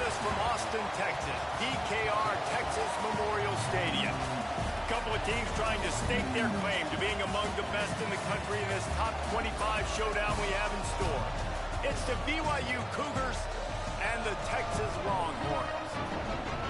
us from Austin, Texas, DKR Texas Memorial Stadium. A couple of teams trying to stake their claim to being among the best in the country in this top 25 showdown we have in store. It's the BYU Cougars and the Texas Longhorns.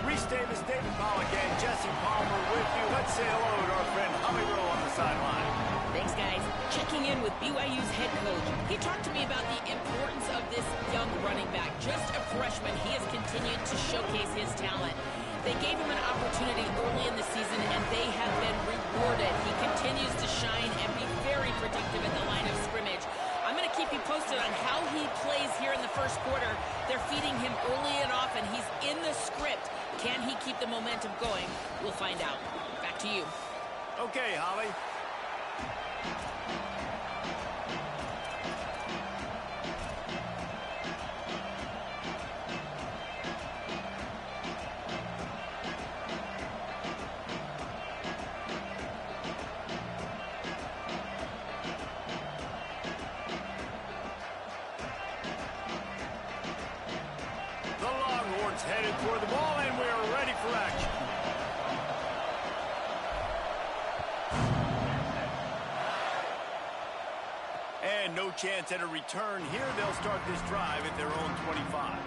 Reese Davis, David Pollack, and Jesse Palmer with you. Let's say hello to our friend Holly Rowe on the sideline. Thanks, guys. Checking in with BYU's head coach. He talked to me about the importance of this young running back. Just a freshman, he has continued to showcase his talent. They gave him an opportunity early in the season, and they have been rewarded. He continues to shine and be very productive at the line of scrimmage. I'm going to keep you posted on how he plays here in the first quarter. They're feeding him early and often. He's in the script. Can he keep the momentum going? We'll find out. Back to you. Okay, Holly. Headed toward the ball, and we're ready for action. And no chance at a return here. They'll start this drive at their own 25.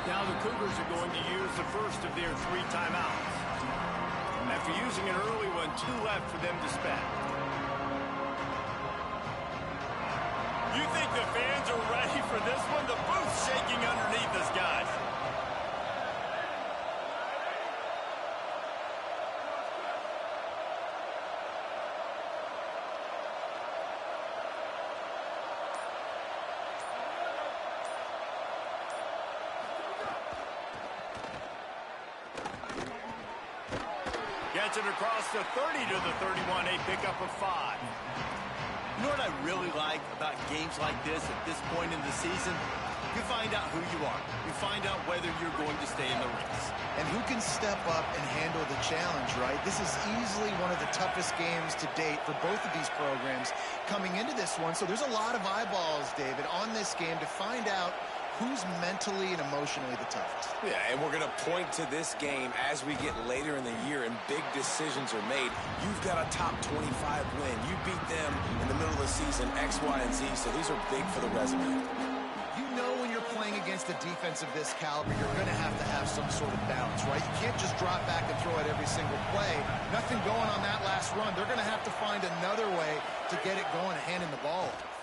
Now the Cougars are going to use the first of their 3 timeouts. After using an early one, 2 left for them to spend. You think the fans are ready for this one? The booth's shaking underneath us, guys. Gets it across the 30 to the 31, a pickup of 5. You know what I really like about games like this at this point in the season? You find out who you are. You find out whether you're going to stay in the race. And who can step up and handle the challenge, right? This is easily one of the toughest games to date for both of these programs coming into this one. So there's a lot of eyeballs, David, on this game to find out who's mentally and emotionally the toughest. Yeah, and we're going to point to this game as we get later in the year and big decisions are made. You've got a top 25 win. You beat them in the middle of the season, X, Y, and Z, so these are big for the resume. You know when you're playing against a defense of this caliber, you're going to have some sort of balance, right? You can't just drop back and throw it every single play. Nothing going on that last run. They're going to have to find another way to get it going and handing the ball off.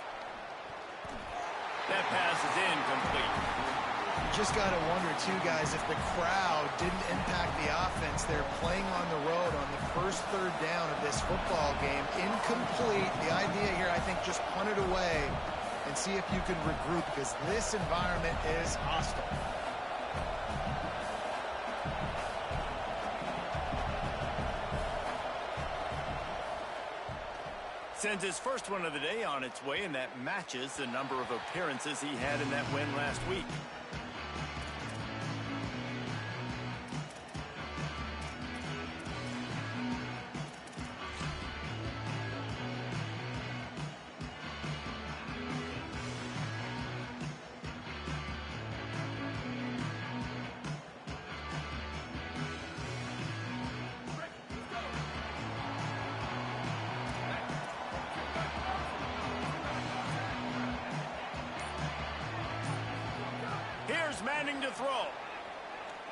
That pass is incomplete. You just got to wonder, too, guys, if the crowd didn't impact the offense. They're playing on the road on the first 3rd down of this football game. Incomplete. The idea here, I think, just punt it away and see if you can regroup, because this environment is hostile. Sends his first one of the day on its way, and that matches the number of appearances he had in that win last week. Manning to throw.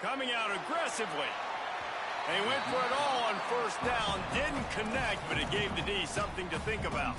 Coming out aggressively. They went for it all on first down. Didn't connect, but it gave the D something to think about.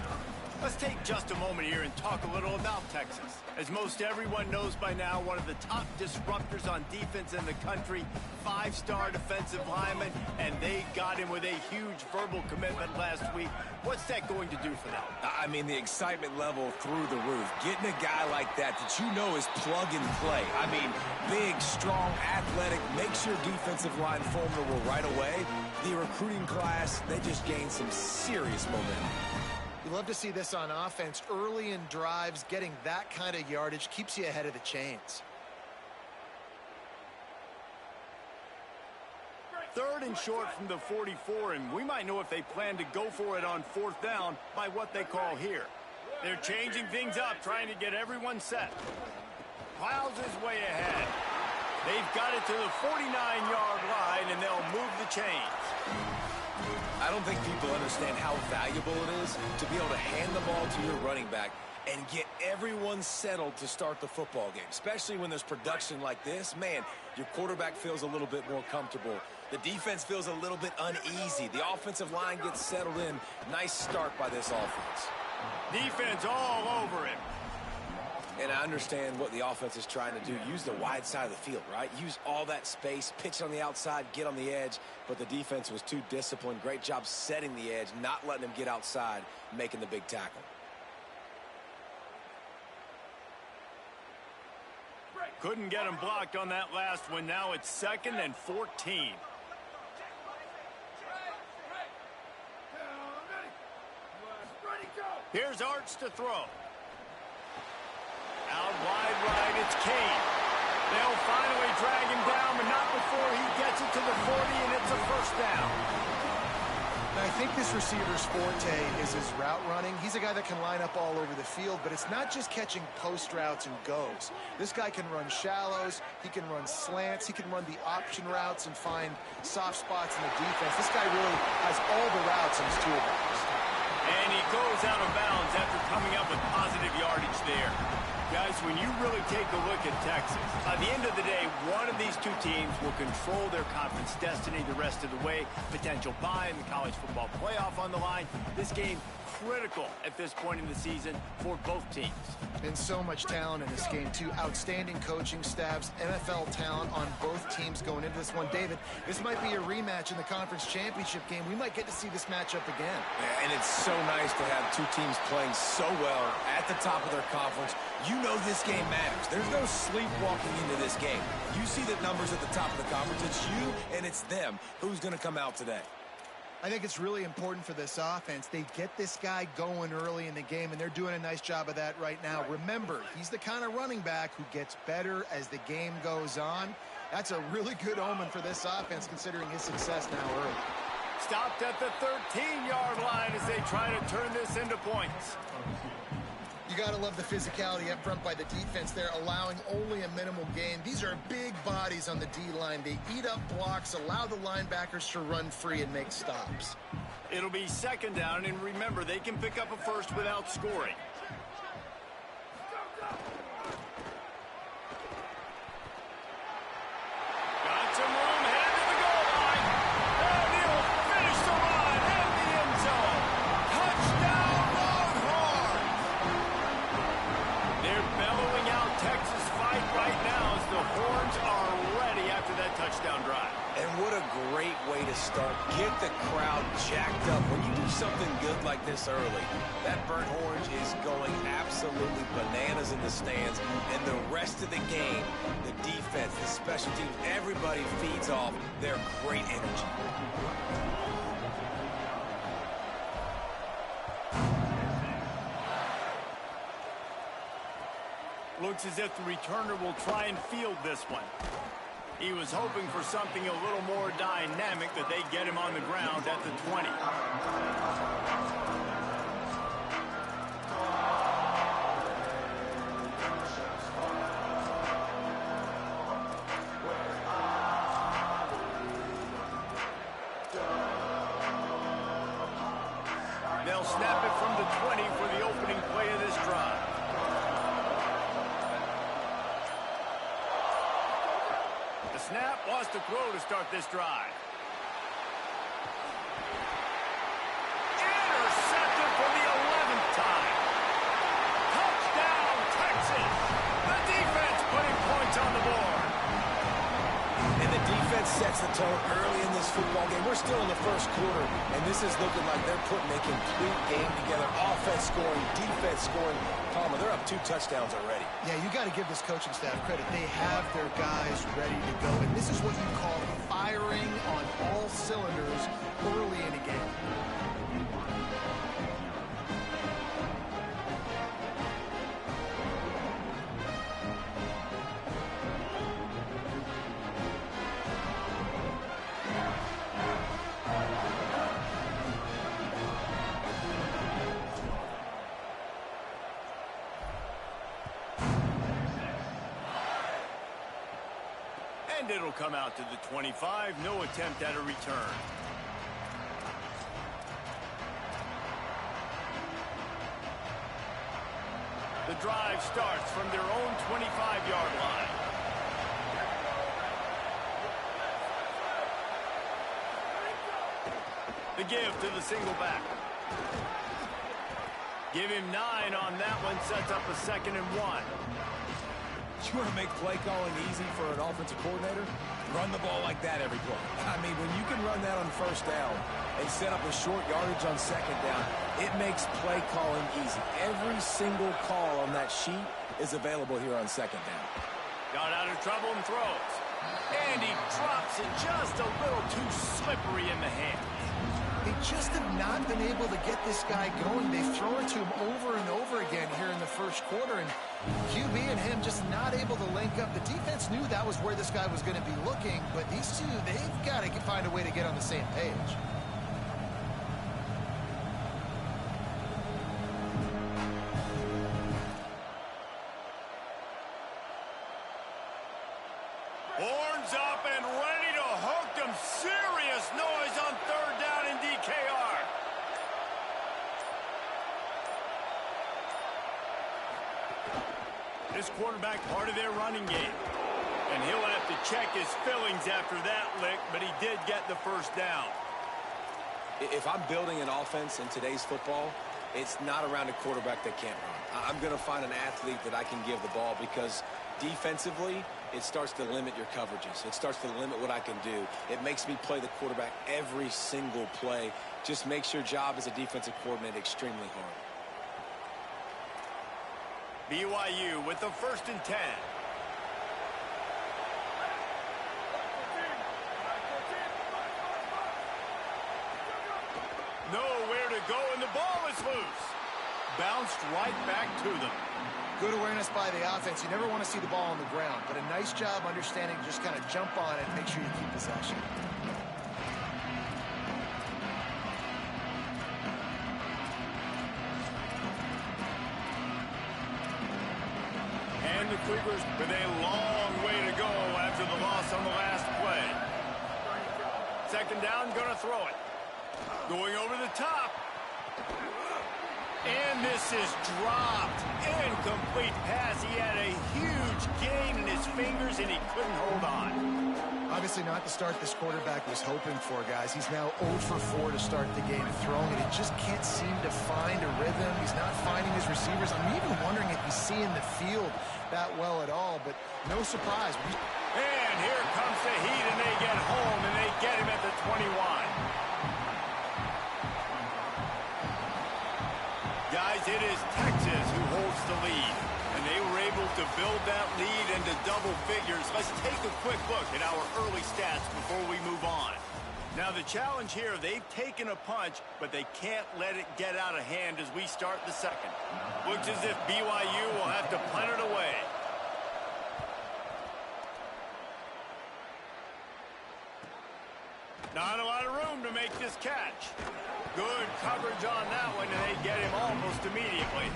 Let's take just a moment here and talk a little about Texas. As most everyone knows by now, one of the top disruptors on defense in the country, 5-star defensive lineman, and they got him with a huge verbal commitment last week. What's that going to do for them? I mean, the excitement level through the roof. Getting a guy like that you know is plug and play. I mean, big, strong, athletic, makes your defensive line formidable right away. The recruiting class, they just gained some serious momentum. love to see this on offense. Early in drives, getting that kind of yardage keeps you ahead of the chains. Third and short from the 44, and we might know if they plan to go for it on fourth down by what they call here. They're changing things up, trying to get everyone set. Plows his way ahead. They've got it to the 49-yard line, and they'll move the chains. I don't think people understand how valuable it is to be able to hand the ball to your running back and get everyone settled to start the football game, especially when there's production like this. Man, your quarterback feels a little bit more comfortable. The defense feels a little bit uneasy. The offensive line gets settled in. Nice start by this offense. Defense all over him. And I understand what the offense is trying to do. Use the wide side of the field, right? Use all that space, pitch on the outside, get on the edge. But the defense was too disciplined. Great job setting the edge, not letting them get outside, making the big tackle. Couldn't get him blocked on that last one. Now it's 2nd and 14. Here's Arch to throw. Out wide right, it's Kane. They'll finally drag him down, but not before he gets it to the 40, and it's a first down. Now, I think this receiver's forte is his route running. He's a guy that can line up all over the field, but it's not just catching post routes and goes. This guy can run shallows, he can run slants, he can run the option routes and find soft spots in the defense. This guy really has all the routes in his toolbox. And he goes out of bounds after coming up with positive yardage there. Guys, when you really take a look at Texas, at the end of the day, one of these two teams will control their conference destiny the rest of the way. Potential bye in the college football playoff on the line. This game critical at this point in the season for both teams. And so much talent in this game, too. Outstanding coaching staffs, NFL talent on both teams going into this one. David, this might be a rematch in the conference championship game. We might get to see this matchup again. Yeah, and it's so nice to have two teams playing so well at the top of their conference. You know this game matters. There's no sleepwalking into this game. You see the numbers at the top of the conference. It's you and it's them. Who's going to come out today? I think it's really important for this offense. They get this guy going early in the game, and they're doing a nice job of that right now. Remember, he's the kind of running back who gets better as the game goes on. That's a really good omen for this offense, considering his success now early. Stopped at the 13-yard line as they try to turn this into points. You got to love the physicality up front by the defense there, allowing only a minimal gain. These are big bodies on the D-line. They eat up blocks, allow the linebackers to run free and make stops. It'll be 2nd down, and remember, they can pick up a first without scoring. Got some room, headed to the goal line. And he'll finish the run in the end zone. Touchdown, Longhorns! They're bellowing out Texas fight right now as the Horns are ready after that touchdown drive. And what a great way to start. Get the crowd jacked up. When you do something good like this early, that burnt orange is going absolutely bananas in the stands. And the rest of the game, the defense, the special teams, everybody feeds off their great energy. Looks as if the returner will try and field this one. He was hoping for something a little more dynamic, that they get him on the ground at the 20. They'll snap it from the 20 for the opening play of this drive. The snap was to throw to start this drive. Intercepted for the 11th time. Touchdown, Texas. The defense putting points on the board. And the defense sets the tone early in this football game. We're still in the first quarter, and this is looking like they're putting a complete game together. Offense scoring, defense scoring. Palmer, they're up 2 touchdowns already. Yeah, you got to give this coaching staff credit. They have their guys ready to go, and this is what you call firing on all cylinders early in a game. And it'll come out to the 25. No attempt at a return. The drive starts from their own 25-yard line. The give to the single back. Give him 9 on that one. Sets up a 2nd and 1. You want to make play calling easy for an offensive coordinator? Run the ball like that every play. I mean, when you can run that on first down and set up a short yardage on 2nd down, it makes play calling easy. Every single call on that sheet is available here on 2nd down. Got out of trouble and throws. And he drops it just a little too slippery in the hands. They just have not been able to get this guy going. They've thrown it to him over and over again here in the first quarter, and QB and him just not able to link up. The defense knew that was where this guy was going to be looking, but these two, they've got to find a way to get on the same page. Horns up and ready to hook them. Serious noise on 3rd down in DKR. This quarterback part of their running game. And he'll have to check his fillings after that lick, but he did get the first down. If I'm building an offense in today's football, it's not around a quarterback that can't run. I'm going to find an athlete that I can give the ball because defensively, it starts to limit your coverages. It starts to limit what I can do. It makes me play the quarterback every single play. Just makes your job as a defensive coordinator extremely hard. BYU with the 1st and 10. Nowhere to go, and the ball is loose. Bounced right back to them. Good awareness by the offense. You never want to see the ball on the ground, but a nice job understanding to just kind of jump on it and make sure you keep possession. And the Cougars with a long way to go after the loss on the last play. 2nd down, gonna throw it. Going over the top. And this is dropped. Incomplete pass. He had a huge gain in his fingers, and he couldn't hold on. Obviously not the start this quarterback was hoping for, guys. He's now 0 for 4 to start the game. Throwing it, he just can't seem to find a rhythm. He's not finding his receivers. I'm even wondering if he's seeing the field that well at all, but no surprise. And here comes the heat, and they get home, and they get him at the 21. Guys, it is Texas who holds the lead, and they were able to build that lead into double figures. Let's take a quick look at our early stats before we move on. Now, the challenge here, they've taken a punch, but they can't let it get out of hand as we start the 2nd. Looks as if BYU will have to punt it away. Not a lot of room to make this catch. Good coverage on that one, and they get him almost immediately.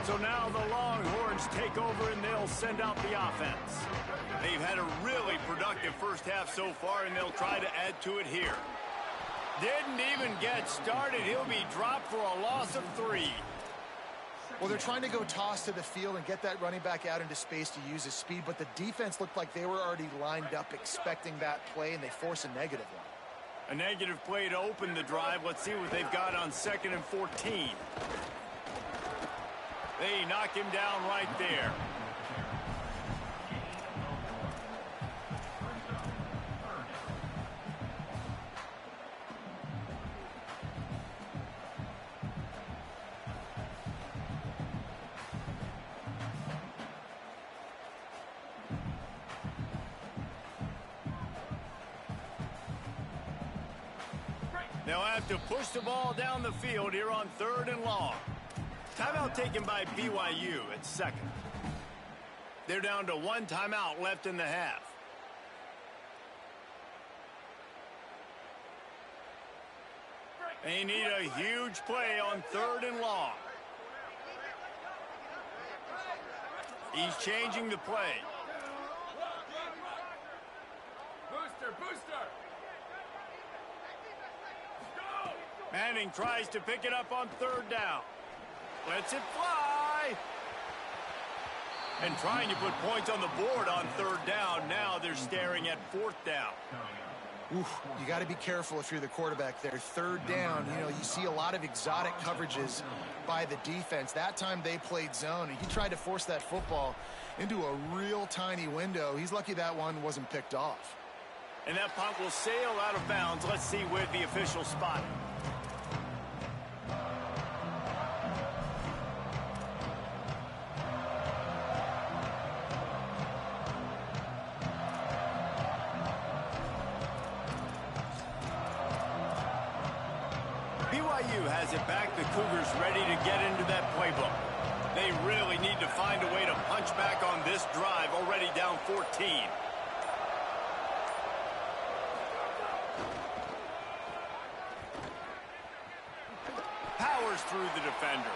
So now the Longhorns take over, and they'll send out the offense. They've had a really productive first half so far, and they'll try to add to it here. Didn't even get started. He'll be dropped for a loss of 3. Well, they're trying to go toss to the field and get that running back out into space to use his speed, but the defense looked like they were already lined up expecting that play, and they force a negative one. A negative play to open the drive. Let's see what they've got on 2nd and 14. They knock him down right there. They'll have to push the ball down the field here on 3rd and long. Timeout taken by BYU at 2nd. They're down to 1 timeout left in the half. They need a huge play on 3rd and long. He's changing the play. Booster! Manning tries to pick it up on 3rd down. Lets it fly. And trying to put points on the board on 3rd down. Now they're staring at 4th down. Oof, you got to be careful if you're the quarterback there. 3rd down, you know, you see a lot of exotic coverages by the defense. That time they played zone, and he tried to force that football into a real tiny window. He's lucky that one wasn't picked off. And that punt will sail out of bounds. Let's see where the official spot. BYU has it back. The Cougars ready to get into that playbook. They really need to find a way to punch back on this drive, already down 14. Powers through the defender.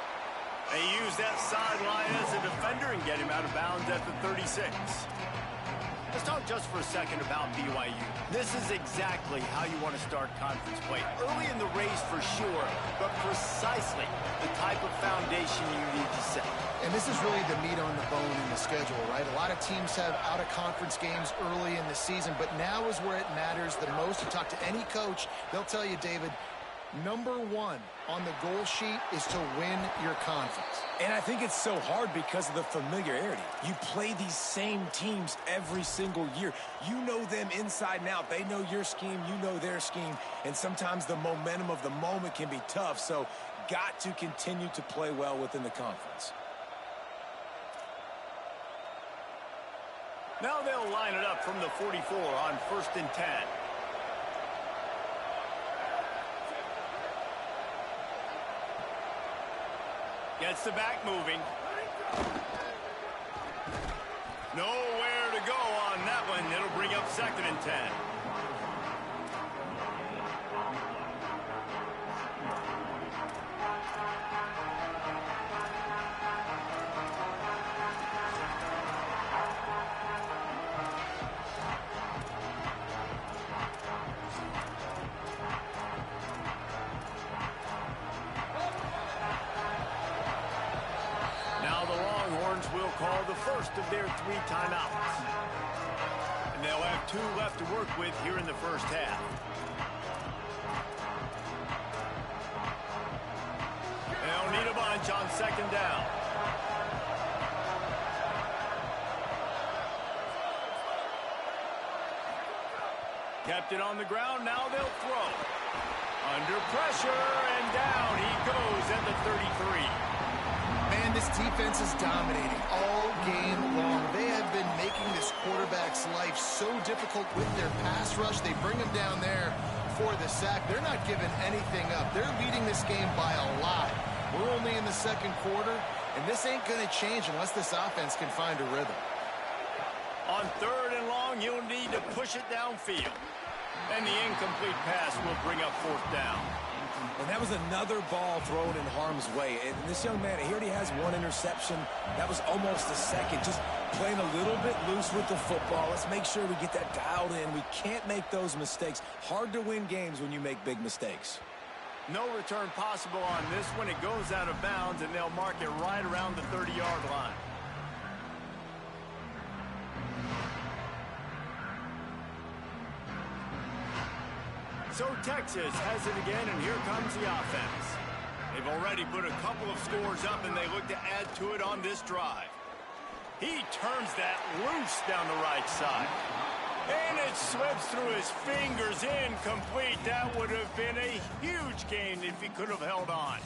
They use that sideline as a defender and get him out of bounds at the 36. Let's talk just for a second about BYU. This is exactly how you want to start conference play. Early in the race for sure, but precisely the type of foundation you need to set. And this is really the meat on the bone in the schedule, right? A lot of teams have out-of-conference games early in the season, but now is where it matters the most. You talk to any coach, they'll tell you, David, number 1 on the goal sheet is to win your conference. And I think it's so hard because of the familiarity. You play these same teams every single year. You know them inside and out. They know your scheme, you know their scheme, and sometimes the momentum of the moment can be tough, so got to continue to play well within the conference. Now they'll line it up from the 44 on 1st and 10. Gets the back moving. Nowhere to go on that one. It'll bring up 2nd and 10. Will call the first of their 3 timeouts. And they'll have 2 left to work with here in the first half. They'll need a bunch on 2nd down. Kept it on the ground, now they'll throw. Under pressure, and down he goes at the 33. Man, this defense is dominating all game long. They have been making this quarterback's life so difficult with their pass rush. They bring him down there for the sack. They're not giving anything up. They're leading this game by a lot. We're only in the 2nd quarter, and this ain't going to change unless this offense can find a rhythm. On 3rd and long, you'll need to push it downfield. And the incomplete pass will bring up 4th down. And that was another ball thrown in harm's way. And this young man, he already has 1 interception. That was almost a second. Just playing a little bit loose with the football. Let's make sure we get that dialed in. We can't make those mistakes. Hard to win games when you make big mistakes. No return possible on this one. It goes out of bounds, and they'll mark it right around the 30-yard line. So Texas has it again, and here comes the offense. They've already put a couple of scores up, and they look to add to it on this drive. He turns that loose down the right side. And it slips through his fingers, incomplete. That would have been a huge gain if he could have held on.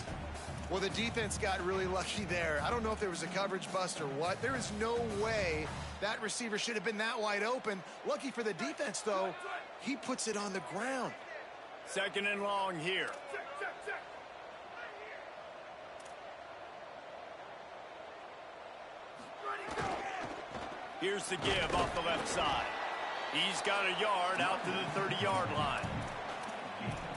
Well, the defense got really lucky there. I don't know if there was a coverage bust or what. There is no way that receiver should have been that wide open. Lucky for the defense, though, he puts it on the ground. 2nd and long here. Here's the give off the left side. He's got a yard out to the 30-yard line.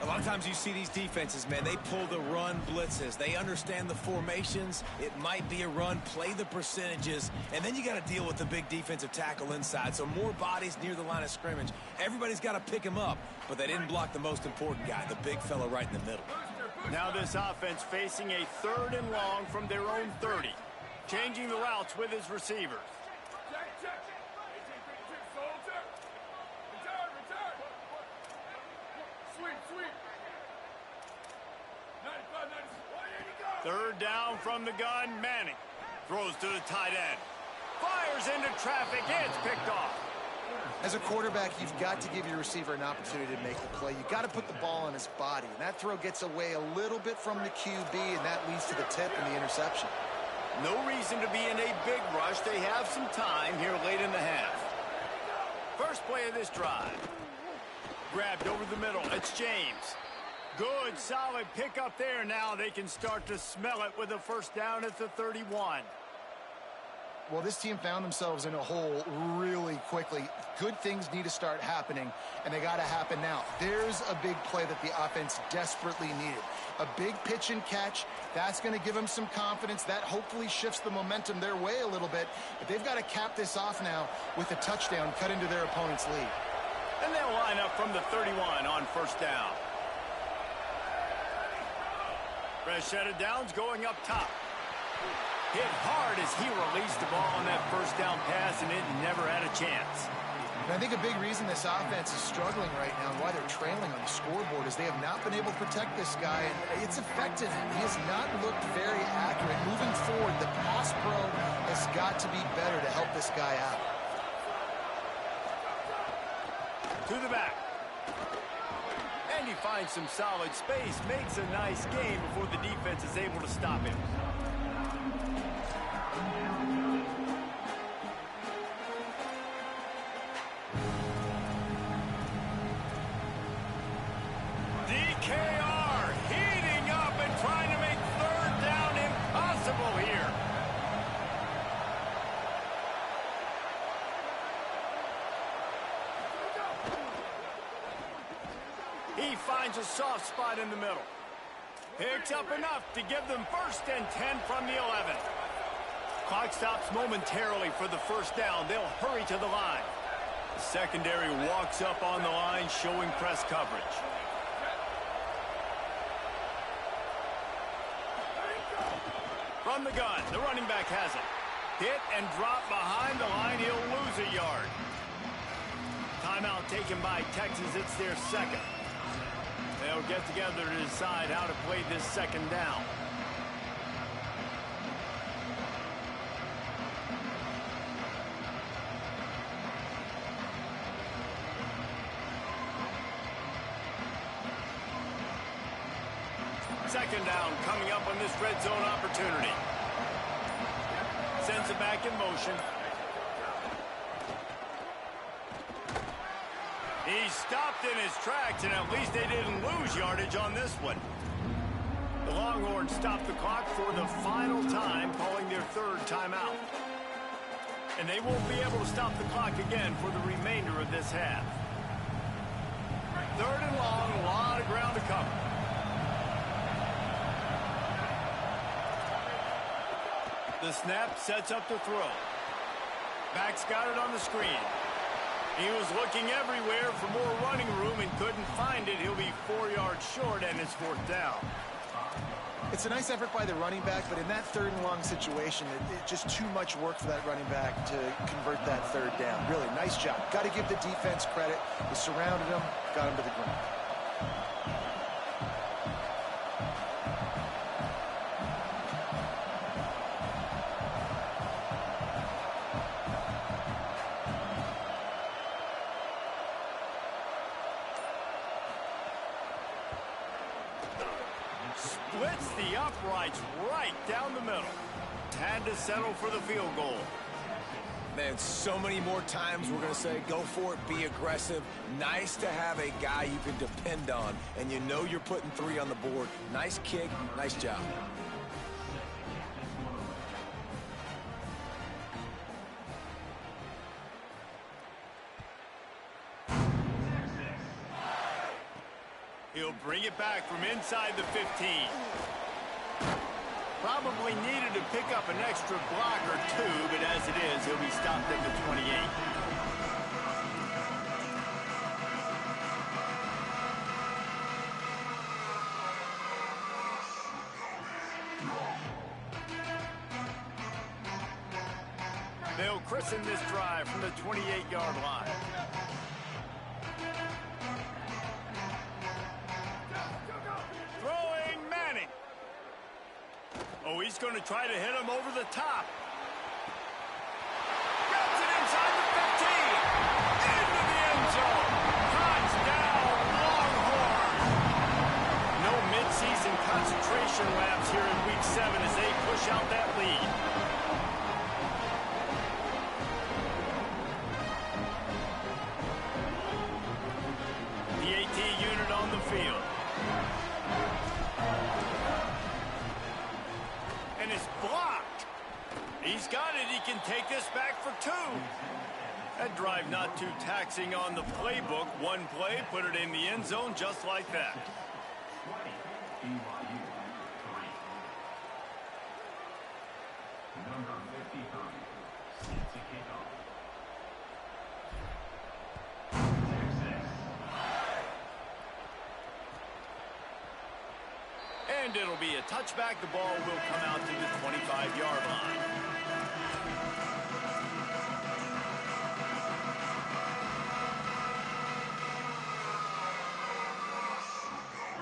A lot of times you see these defenses, man, they pull the run blitzes. They understand the formations. It might be a run, play the percentages, and then you got to deal with the big defensive tackle inside. So more bodies near the line of scrimmage. Everybody's got to pick him up, but they didn't block the most important guy, the big fella right in the middle. Now this offense facing a 3rd and long from their own 30. Changing the routes with his receivers. Third down from the gun, Manning. Throws to the tight end. Fires into traffic, it's picked off. As a quarterback, you've got to give your receiver an opportunity to make the play. You've got to put the ball on his body. And that throw gets away a little bit from the QB, and that leads to the tip and the interception. No reason to be in a big rush. They have some time here late in the half. First play of this drive. Grabbed over the middle. It's James. Good, solid pickup there. Now they can start to smell it with a first down at the 31. Well, this team found themselves in a hole really quickly. Good things need to start happening, and they got to happen now. There's a big play that the offense desperately needed. A big pitch and catch. That's going to give them some confidence. That hopefully shifts the momentum their way a little bit. But they've got to cap this off now with a touchdown cut into their opponent's lead. And they'll line up from the 31 on first down. Fresh set of downs going up top. Hit hard as he released the ball on that first down pass, and it never had a chance. And I think a big reason this offense is struggling right now and why they're trailing on the scoreboard is they have not been able to protect this guy, and it's affected him. He has not looked very accurate. Moving forward, the pass pro has got to be better to help this guy out. To the back. And he finds some solid space, makes a nice game before the defense is able to stop him. DKR heating up and trying to make third down impossible here. He finds a soft spot in the middle. Picks up enough to give them 1st and 10 from the 11. Clock stops momentarily for the first down. They'll hurry to the line. The secondary walks up on the line, showing press coverage. From the gun, the running back has it. Hit and drop behind the line. He'll lose a yard. Timeout taken by Texas. It's their 2nd. They'll get together to decide how to play this 2nd down. Second down coming up on this red zone opportunity. Sends it back in motion. He stopped in his tracks, and at least they didn't lose yardage on this one. The Longhorns stopped the clock for the final time, calling their 3rd timeout. And they won't be able to stop the clock again for the remainder of this half. 3rd and long, a lot of ground to cover. The snap sets up the throw. Back's got it on the screen. He was looking everywhere for more running room and couldn't find it. He'll be 4 yards short, and it's 4th down. It's a nice effort by the running back, but in that 3rd and long situation, it's just too much work for that running back to convert that 3rd down. Really, nice job. Got to give the defense credit. They surrounded him, got him to the ground. Splits the uprights right down the middle. Had to settle for the field goal. Man, so many more times we're going to say, go for it, be aggressive. Nice to have a guy you can depend on, and you know you're putting 3 on the board. Nice kick, nice job. He'll bring it back from inside the 15. Probably needed to pick up an extra block or two, but as it is, he'll be stopped at the 28. They'll christen this drive from the 28-yard line. Throwing Manning. Oh, he's going to try to hit him over the top. Gets it inside the 15. Into the end zone. Touchdown, Longhorn. No midseason concentration laps here in Week 7 as they push out that lead. The AT unit on the field. And it's blocked. He's got it. He can take this back for 2. That drive not too taxing on the playbook. One play, put it in the end zone just like that. And it'll be a touchback. The ball will come out to the 25-yard line.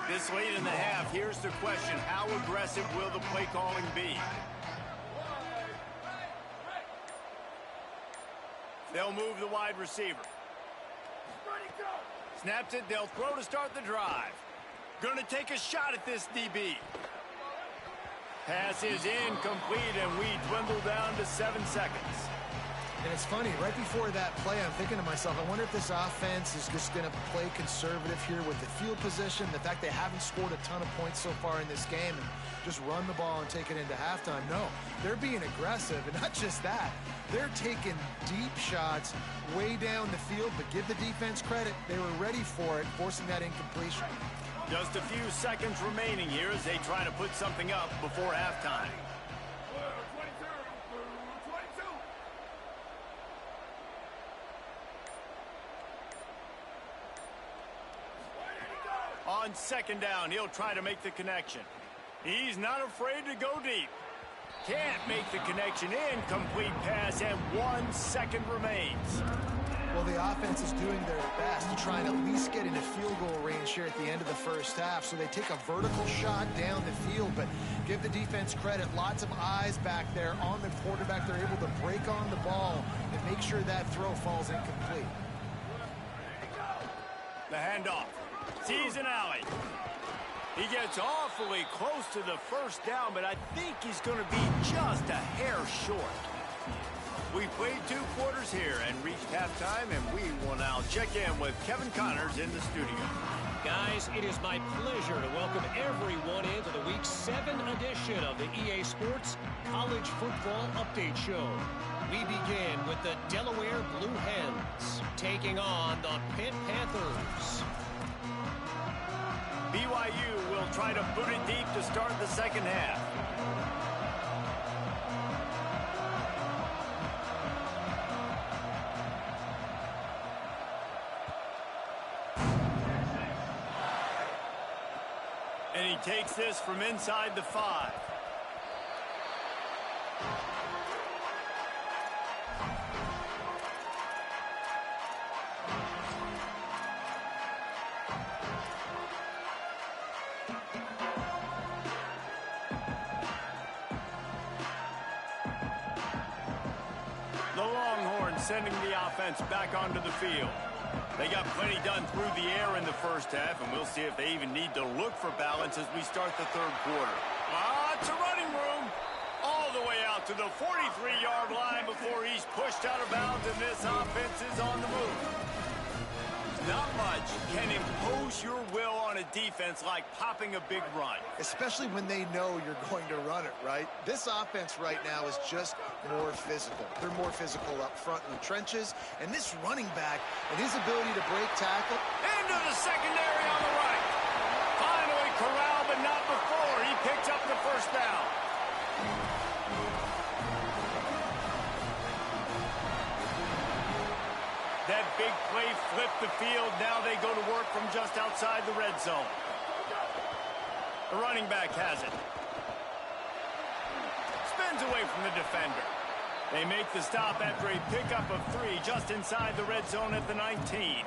This late in the half, here's the question. How aggressive will the play calling be? They'll move the wide receiver. Snaps it. They'll throw to start the drive. Going to take a shot at this DB. Pass is incomplete, and we dwindle down to 7 seconds. And it's funny, right before that play, I'm thinking to myself, I wonder if this offense is just going to play conservative here with the field position, the fact they haven't scored a ton of points so far in this game, and just run the ball and take it into halftime. No, they're being aggressive, and not just that. They're taking deep shots way down the field, but give the defense credit. They were ready for it, forcing that incompletion. Just a few seconds remaining here as they try to put something up before halftime. On second down, he'll try to make the connection. He's not afraid to go deep. Can't make the connection. Incomplete pass, and 1 second remains. Well, the offense is doing their best to try and at least get into field goal range here at the end of the first half. So they take a vertical shot down the field, but give the defense credit. Lots of eyes back there on the quarterback. They're able to break on the ball and make sure that throw falls incomplete. The handoff. Sees an alley. He gets awfully close to the first down, but I think he's going to be just a hair short. We played 2 quarters here and reached halftime, and we will now check in with Kevin Connors in the studio. Guys, it is my pleasure to welcome everyone into the Week 7 edition of the EA Sports College Football Update Show. We begin with the Delaware Blue Hens taking on the Pitt Panthers. BYU will try to boot it deep to start the second half. And he takes this from inside the 5. The Longhorns sending the offense back onto the field. They got plenty done through the air in the first half, and we'll see if they even need to look for balance as we start the third quarter. Lots of running room. All the way out to the 43-yard line before he's pushed out of bounds, and this offense is on the move. Not much can impose your will on a defense like popping a big run. Especially when they know you're going to run it, right? This offense right now is just more physical. They're more physical up front in the trenches. And this running back and his ability to break tackle. Into the secondary on the right. corral, but not before. He picks up the first down. That big play flipped the field. Now they go to work from just outside the red zone. The running back has it. Spins away from the defender. They make the stop after a pickup of 3 just inside the red zone at the 19.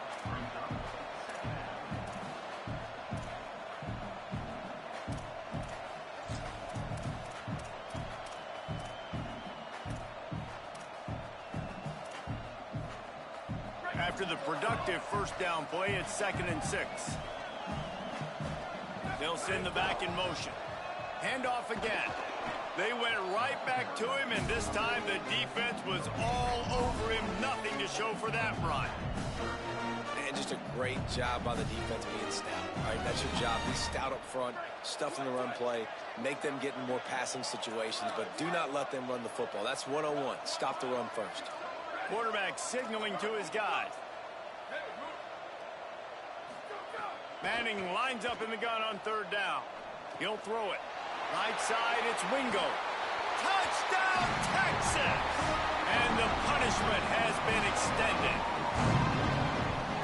After the productive first down play, it's 2nd and 6. They'll send the back in motion. Handoff again. They went right back to him, and this time the defense was all over him. Nothing to show for that run. And just a great job by the defense being stout. All right, that's your job. Be stout up front, stuff in the run play, make them get in more passing situations, but do not let them run the football. That's 101. Stop the run first. Quarterback signaling to his guys. Manning lines up in the gun on 3rd down. He'll throw it. Right side, it's Wingo. Touchdown, Texas! And the punishment has been extended.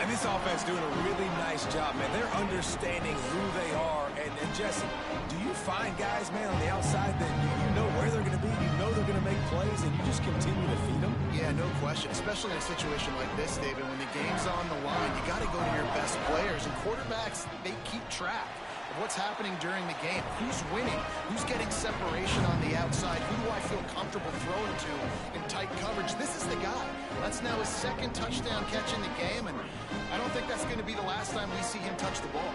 And this offense doing a really nice job, man. They're understanding who they are. And Jesse, do you find guys, man, on the outside that you know where they're going to be, you know they're going to make plays, and you just continue to feed them? Yeah, no question, especially in a situation like this, David. When the game's on the line, you got to go to your best players. And quarterbacks, they keep track of what's happening during the game. Who's winning? Who's getting separation on the outside? Who do I feel comfortable throwing to in tight coverage? This is the guy. That's now his 2nd touchdown catch in the game, and I don't think that's going to be the last time we see him touch the ball.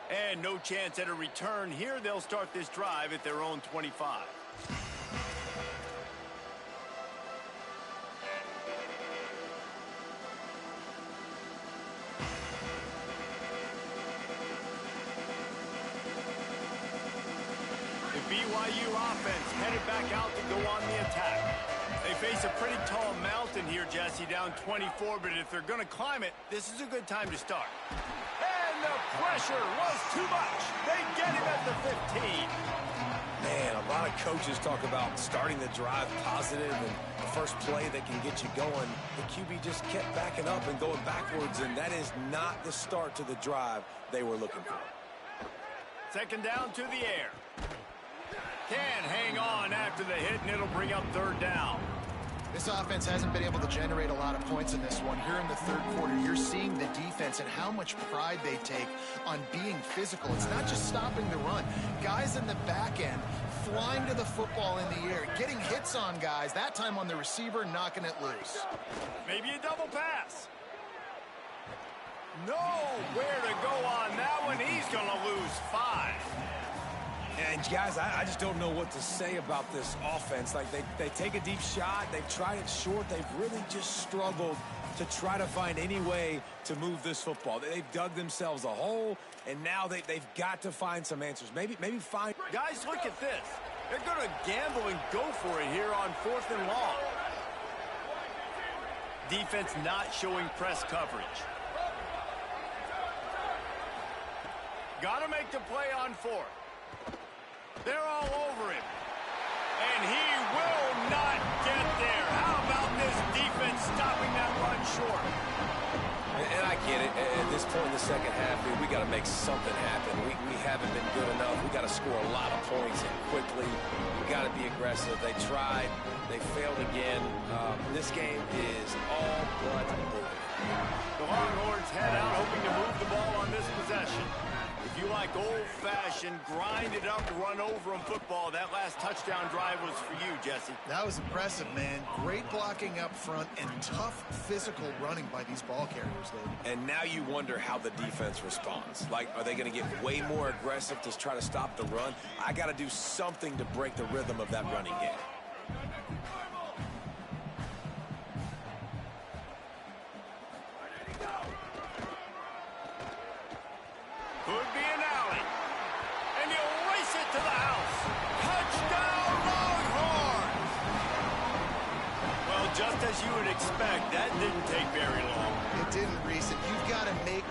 And no chance at a return here. They'll start this drive at their own 25. The BYU offense headed back out to go on the attack. They face a pretty tall mountain here, Jesse, down 24, but if they're going to climb it, this is a good time to start. And the pressure was too much. They get him at the 15. Man, a lot of coaches talk about starting the drive positive and the first play that can get you going. The QB just kept backing up and going backwards, and that is not the start to the drive they were looking for. 2nd down to the air. Can't hang on after the hit, and it'll bring up 3rd down. This offense hasn't been able to generate a lot of points in this one. Here in the 3rd quarter, you're seeing the defense and how much pride they take on being physical. It's not just stopping the run. Guys in the back end flying to the football in the air, getting hits on guys, that time on the receiver, knocking it loose. Maybe a double pass. Nowhere to go on that one. He's going to lose 5. And guys, I just don't know what to say about this offense. Like they take a deep shot, they've tried it short, they've really just struggled to try to find any way to move this football. They've dug themselves a hole, and now they've got to find some answers. Maybe find... Guys, look at this. They're going to gamble and go for it here on 4th and long. Defense not showing press coverage. Got to make the play on 4th. They're all over him. And he will not get there. How about this defense stopping that run short? And I get it. At this point in the second half, we got to make something happen. We haven't been good enough. We got to score a lot of points and quickly. We got to be aggressive. They tried. They failed again. This game is all but over. The Longhorns head out hoping to move the ball on this possession. If you like old-fashioned, grind-it-up, run-over-'em football, that last touchdown drive was for you, Jesse. That was impressive, man. Great blocking up front and tough physical running by these ball carriers, David. And now you wonder how the defense responds. Like, are they going to get way more aggressive to try to stop the run? I got to do something to break the rhythm of that running game. as you would expect, that didn't take very long. It didn't, Reese. You've got to make